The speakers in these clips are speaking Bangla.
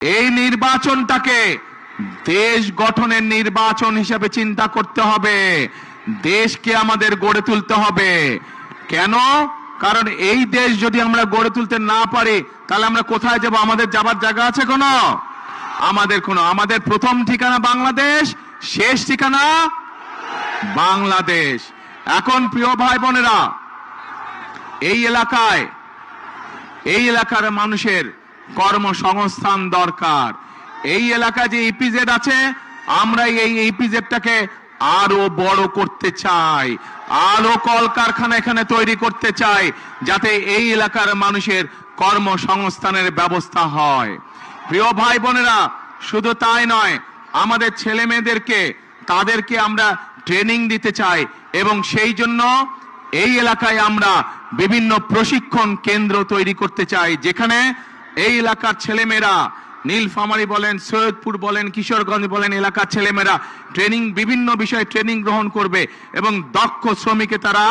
এই নির্বাচনটাকে দেশ গঠনের নির্বাচন হিসেবে চিন্তা করতে হবে। দেশকে আমাদের গড়ে তুলতে হবে। কেন? কারণ এই দেশ যদি আমরা গড়ে তুলতে না পারি তাহলে আমরা কোথায় যাব? আমাদের যাবার জায়গা আছে কোনো? আমাদের প্রথম ঠিকানা বাংলাদেশ, শেষ ঠিকানা বাংলাদেশ। এখন প্রিয় ভাই বোনেরা, এই এলাকার মানুষের কর্মসংস্থান দরকার। এই এলাকায় যে ইপিজেড আছে, আমরা এই ইপিজেডটাকে আরো বড় করতে চাই, আরো কলকারখানা এখানে তৈরি করতে চাই, যাতে এই এলাকার মানুষের কর্মসংস্থানের ব্যবস্থা হয়। প্রিয় ভাই বোনেরা, শুধু তাই নয়, আমাদের ছেলে মেয়েদেরকে তাদেরকে আমরা ট্রেনিং দিতে চাই এবং সেই জন্য এই এলাকায় আমরা বিভিন্ন প্রশিক্ষণ কেন্দ্র তৈরি করতে চাই, যেখানে এই এলাকার ছেলেমেয়েরা, নীলফামারী বলেন, সৈয়দপুর বলেন, কিশোরগঞ্জ বলেন, এলাকার ছেলেমেয়েরা বিভিন্ন বিষয়ে ট্রেনিং গ্রহণ করবে এবং দক্ষ শ্রমিকে তারা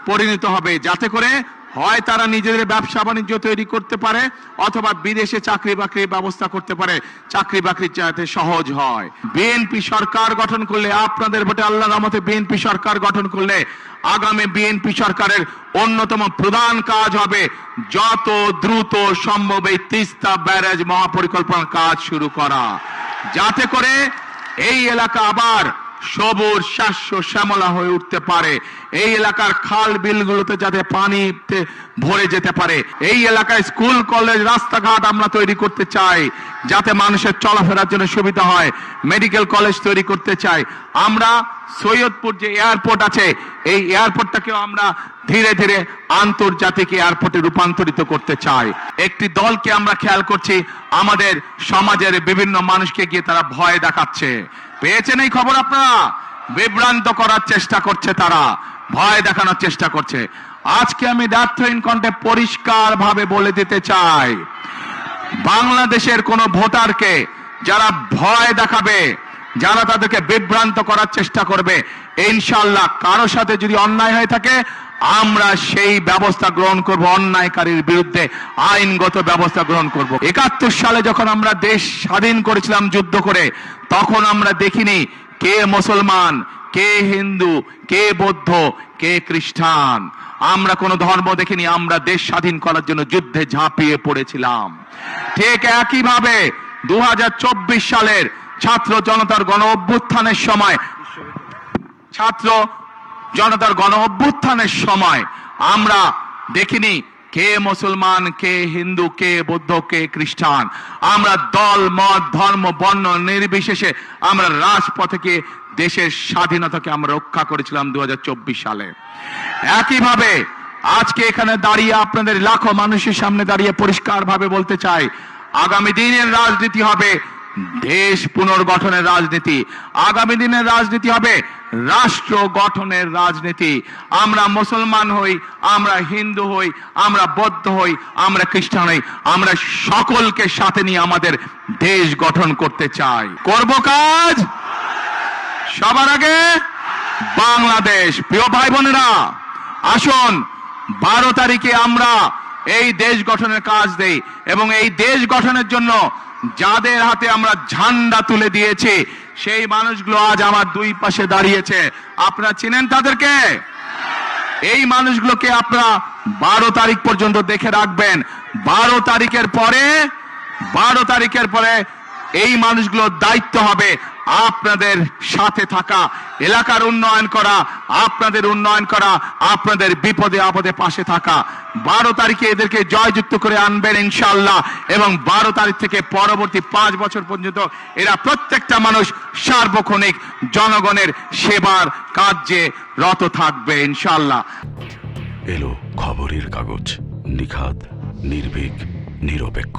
পরিণত হবে, যাতে করে হয় তারা নিজেদের ব্যবসা বাণিজ্য তৈরি করতে পারে অথবা বিদেশে চাকরি বাকরির ব্যবস্থা করতে পারে, চাকরি বাকরি যাতে সহজ হয়। বিএনপি সরকার গঠন করলে, আপনাদের ভোটে আল্লাহর রহমতে বিএনপি সরকার গঠন করলে, আগামী বিএনপি সরকারের অন্যতম প্রধান কাজ হবে যত দ্রুত সম্ভব এই তিস্তা ব্যারাজ মহাপরিকল্পনার কাজ শুরু করা, যাতে করে এই এলাকা আবার সবুজ শস্য শ্যামলা হয়ে উঠতে পারে। এই এলাকার খাল বিলগুলোতে যাতে পানিতে ভরে যেতে পারে। এই এলাকায় স্কুল কলেজ রাস্তাঘাট আমরা তৈরি করতে চাই, যাতে মানুষের চলাফেরার জন্য সুবিধা হয়। মেডিকেল কলেজ তৈরি করতে চাই। আমরা সৈয়দপুর যে এয়ারপোর্ট আছে, এই এয়ারপোর্টটাকেও আমরা ধীরে ধীরে আন্তর্জাতিক এয়ারপোর্টে রূপান্তরিত করতে চাই। একটি দলকে আমরা খেয়াল করছি, আমাদের সমাজের বিভিন্ন মানুষকে গিয়ে তারা ভয় দেখাচ্ছে। পেয়েছেন এই খবর আপনারা? বিভ্রান্ত করার চেষ্টা করছে, তারা ভয় দেখানোর চেষ্টা করছে। আজকে আমি ডাক্তারিন কণ্ঠে পরিষ্কার ভাবে বলে দিতে চাই, বাংলাদেশের কোন ভোটারকে যারা ভয় দেখাবে, যারা তাদেরকে বিভ্রান্ত করার চেষ্টা করবে, ইনশাআল্লাহ কারো সাথে যদি অন্যায় হয়ে থাকে আমরা সেই ব্যবস্থা গ্রহণ করব, অন্যায়কারীর বিরুদ্ধে আইনগত ব্যবস্থা গ্রহণ করব। ৭১ সালে যখন আমরা দেশ স্বাধীন করেছিলাম যুদ্ধ করে, তখন আমরা দেখিনি কে মুসলমান, কে হিন্দু, কে বৌদ্ধ, কে খ্রিস্টান। আমরা কোন ধর্ম দেখিনি। আমরা দেশ স্বাধীন করার জন্য যুদ্ধে ঝাঁপিয়ে পড়েছিলাম। ঠিক একইভাবে ২০২৪ সালের ছাত্র জনতার গণ অভ্যুত্থানের সময় আমরা দেখিনি কে মুসলমান, কে হিন্দু, কে বৌদ্ধ, কে খ্রিস্টান। আমরা দল মত ধর্ম বর্ণ নির্বিশেষে আমরা রাজপথে দেশের স্বাধীনতাকে আমরা রক্ষা করেছিলাম ২০২৪ সালে। একইভাবে আজকে এখানে দাঁড়িয়ে আপনাদের লাখো মানুষের সামনে দাঁড়িয়ে পরিষ্কার ভাবে বলতে চাই, আগামী দিনের রাজনীতি হবে দেশ পুনর্গঠনের রাজনীতি। আগামী দিনের রাজনীতি হবে রাষ্ট্র গঠনের রাজনীতি। আমরা মুসলমান হই, আমরা হিন্দু হই, আমরা বৌদ্ধ হই, আমরা খ্রিস্টান হই, আমরা সকলকে সাথে নিয়ে আমাদের দেশ গঠন করতে চাই। করব কাজ সবার আগে বাংলাদেশ। প্রিয় ভাই বোনেরা, আসুন ১২ তারিখে আমরা এই দেশ গঠনের কাজ দেই এবং এই দেশ গঠনের জন্য যাদের হাতে আমরা ঝান্ডা তুলে দিয়েছি সেই মানুষগুলো আজ আমার দুই পাশে দাঁড়িয়েছে। আপনারা চিনেন তাদেরকে? এই মানুষগুলোকে আপনারা ১২ তারিখ পর্যন্ত দেখে রাখবেন। ১২ তারিখের পরে এই মানুষগুলোর দায়িত্ব হবে আপনাদের সাথে থাকা, এলাকার উন্নয়ন করা, আপনাদের উন্নয়ন করা, আপনাদের বিপদে আপদে পাশে থাকা। ১২ তারিখে এদেরকে জয়যুক্ত করে আনবেন ইনশাআল্লাহ এবং ১২ তারিখ থেকে পরবর্তী ৫ বছর পর্যন্ত এরা প্রত্যেকটা মানুষ সার্বক্ষণিক জনগণের সেবার কার্যে রত থাকবে ইনশাআল্লাহ। এলো খবরের কাগজ, নিখাত, নির্ভীক, নিরপেক্ষ।